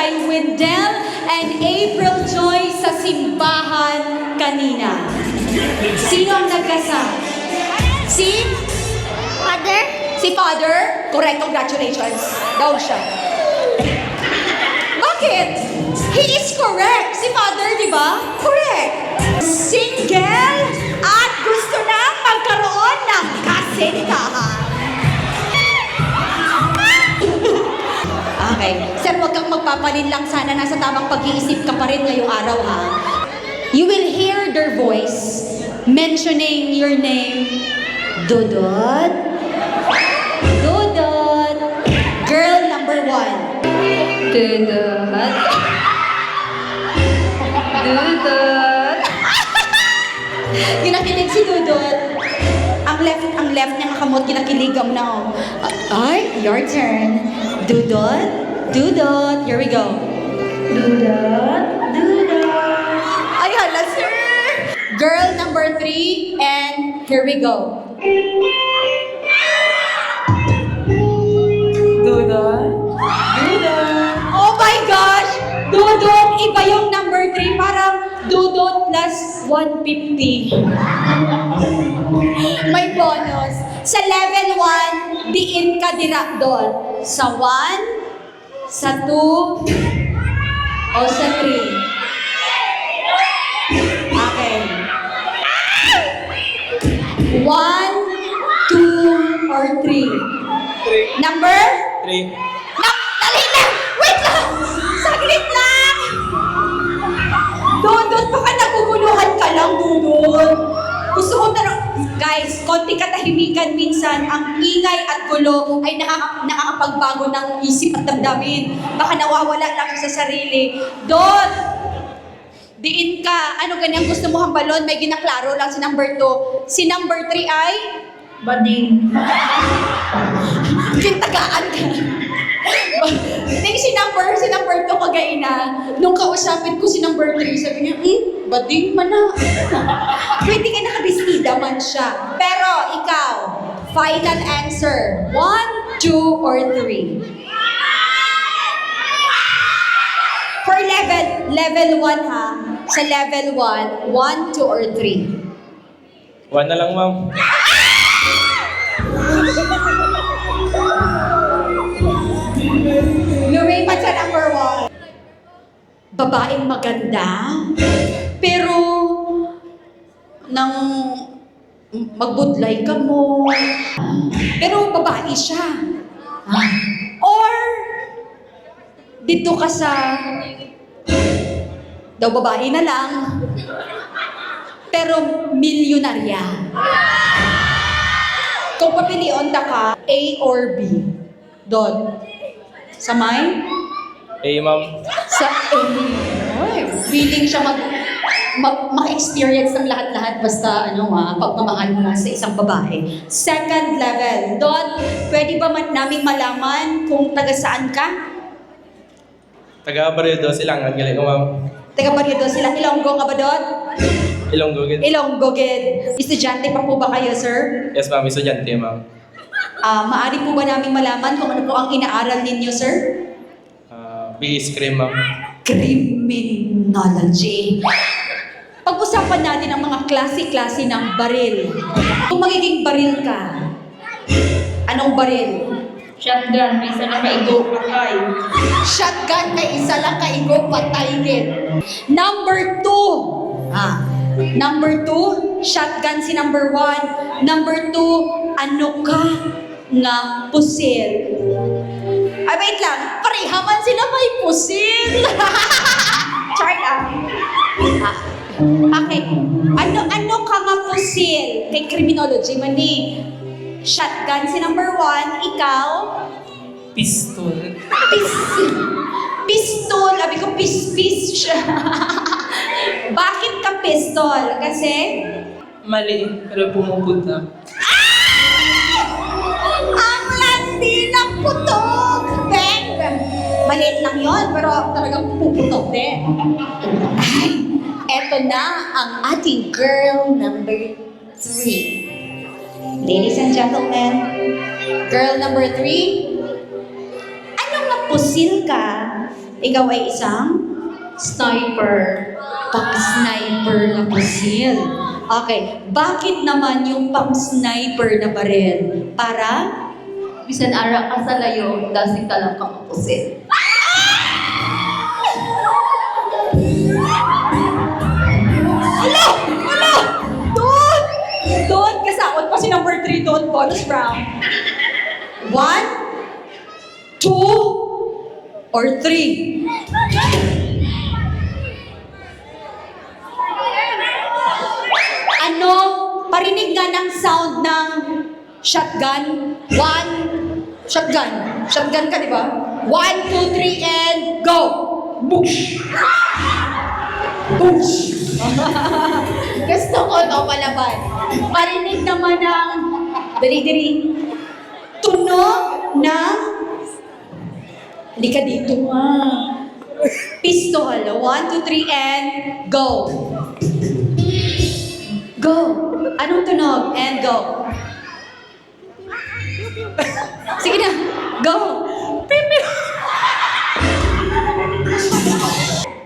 kay Wendell and April Joy sa simbahan kanina. Sino ang nagkasal? Si Father? Father? Correct, congratulations. Daw siya. Bakit? He is correct. Si Father, di ba? Correct. Single at gusto na magkaroon ng kasintahan. Okay. Sir, huwag kang magpapalin lang. Sana nasa tamang pag-iisip ka pa rin ngayong araw, ha? You will hear their voice mentioning your name. Dudot. Dudot. Girl number 1. Dudot. Dudot. Kinakilig si Dudot. Ang left niya kamot, kinakiligam na. Ay, your turn. Dudot. Dudot. Here we go. Dudot. Dudot. Ay, hala, sir. Girl number 3, and here we go. Dudot. Dudot. Oh my gosh! Dudot, iba yung number 3. Parang Dudot plus 150. May bonus. Sa level 1, diin ka direct doon. Sa 1, sa 2, o sa 3. Okay. 1, 2, or 3? Number? 3. Dali lang! Wait lang! Saglit lang! Dudot, baka naguguluhan ka lang, Dudot. Gusto ko guys, konti katahimikan minsan, ang ingay at gulo ay nakakapagbago ng isip at damdamin. Baka nawawala lang sa sarili. Dot! Diin ka, ano ganyang gusto mo hambalon, may ginaklaro lang si number 2. Si number 3 ay? Bading. Kintagaan ka. Hindi, si number 2 kagaina. Nung kausapin ko si number 3, sabi niya, bading man na. Pwede ka nakabistida man siya. Pero ikaw, final answer. 1, 2, or 3? For level 1 ha. Sa level 1, 1, 2, or 3? 1 na lang, ma'am. Lumipat sa number 1. Babaeng maganda, pero nang magbudlay ka mo, pero babae siya. Or, dito ka sa, daw babae na lang, pero milyonarya. Kung papilion ka, A or B? Doon. Sa may? Ma'am. Sa A. Ay, willing siya maka-experience ng lahat-lahat basta pagmamahal mo sa isang babae. Second level. Doon, pwede ba namin malaman kung taga saan ka? Taga Barrio silang galing ko, ma'am. Taga Barrio sila. Ilonggo ka ba doon? Ilonggo, gid. Ilonggo, gid. Estudyante pa po ba kayo, sir? Yes, ma'am. Estudyante, ma'am. Maari po ba namin malaman kung ano po ang inaaral ninyo, sir? BE Scream, ma'am. Criminology. Pag-usapan natin ang mga klase-klase ng baril. Kung magiging baril ka, anong baril? Shotgun. May isa na kaigo patay. Shotgun, may isa lang kaigo, patay din. Number 2. Number 2, shotgun si number 1. Number 2, ano ka nga pusil? Ay, wait lang. Pareha man sila may pusil. Char lang. Okay. Ano ka nga pusil? Kay criminology man ni. Shotgun si number 1. Ikaw? Pistol. Pistol. Abi ko pis siya. Bakit ka pistol? Kasi? Maliit, pero pumuputa. Ang landi ng putok! Bang! Maliit lang yon, pero talagang puputok din. Ay, eto na ang ating girl number 3. Ladies and gentlemen, girl number 3, ano nga pusil ka, ikaw ay isang Sniper. pang-sniper na pusil. Okay, bakit naman yung pang-sniper na baril? Para? Bisan ara ka sa layo, dasig ka lang kamapusin. Hala! Hala! Doon! Doon! Kasakot pa si number 3 doon. Bonus round. 1, 2, or 3? Ano? Parinig nga ng sound ng shotgun. 1, shotgun. Shotgun ka, di ba? 1, 2, 3, and go! Boosh! Boosh! Gusto ko ito palaban. Parinig naman ng dali-dali. Tunog ng halika dito nga. Pistol. 1, 2, 3, and go. Go. Anong tunog? And go. Sige na. Go. Pipi.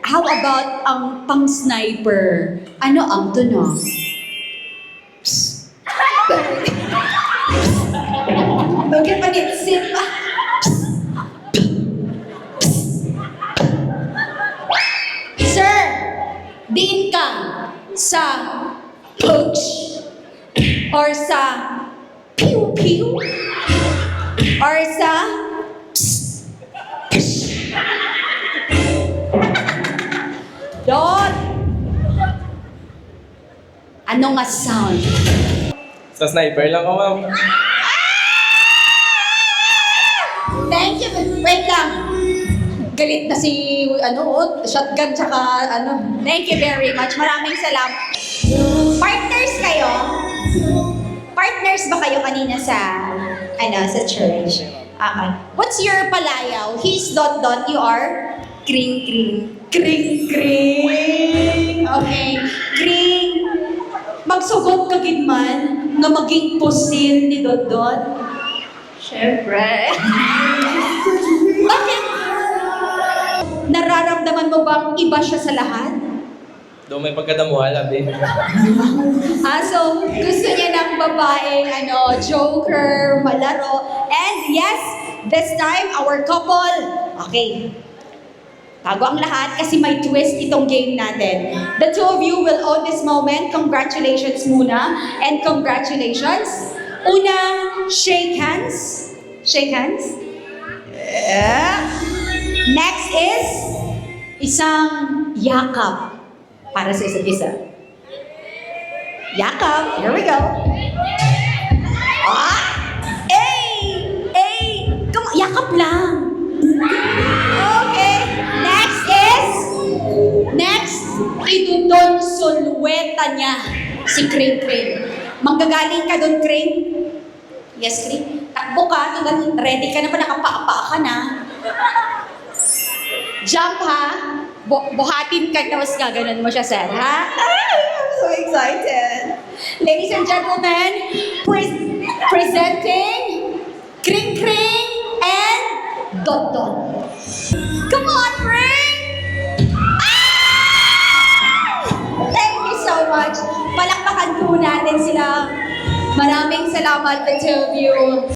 How about ang pang-sniper? Ano ang tunog? Psst. Bakit pa nitsip? Sir, diin ka sa pooch or sa pew-pew or sa Dot! Ano nga sound? Sa sniper lang ako, ma'am. Thank you. Wait lang. Galit na si, shotgun tsaka, Thank you very much. Maraming salamat. Partners kayo? Partners ba kayo kanina sa, sa church? Okay. What's your palayaw? He's dot dot, you are? Kring kring. Kring kring. Okay. Kring. Magsugot ka gid man nga maging pusil ni Dot Dot. Siyempre. Bakit? Nararamdaman mo bang iba siya sa lahat? Doon may pagkadamuhan, labi. So, gusto niya ng babaeng, joker, malaro. And yes, this time, our couple, okay, bago ang lahat, kasi may twist itong game natin. The two of you will own this moment. Congratulations muna. And congratulations. Una, shake hands. Shake hands. Yeah. Next is, isang yakap para sa isa't isa. Yakap. Here we go. Come on, yakap lang. Okay. Next, idudon sulweta niya si Kring Kring. Manggagaling ka doon, Kring? Yes, Kring. Takbo ka, ready ka na ba? Nakapaa ka na. Jump, ha? Buhatin ka, tapos gaganon mo siya, sir, ha? I'm so excited. Ladies and gentlemen, presenting Kring Kring and Dot Dot. Come on, Kring! Thank you so much. Palakpakan po natin sila. Maraming salamat, the two of you.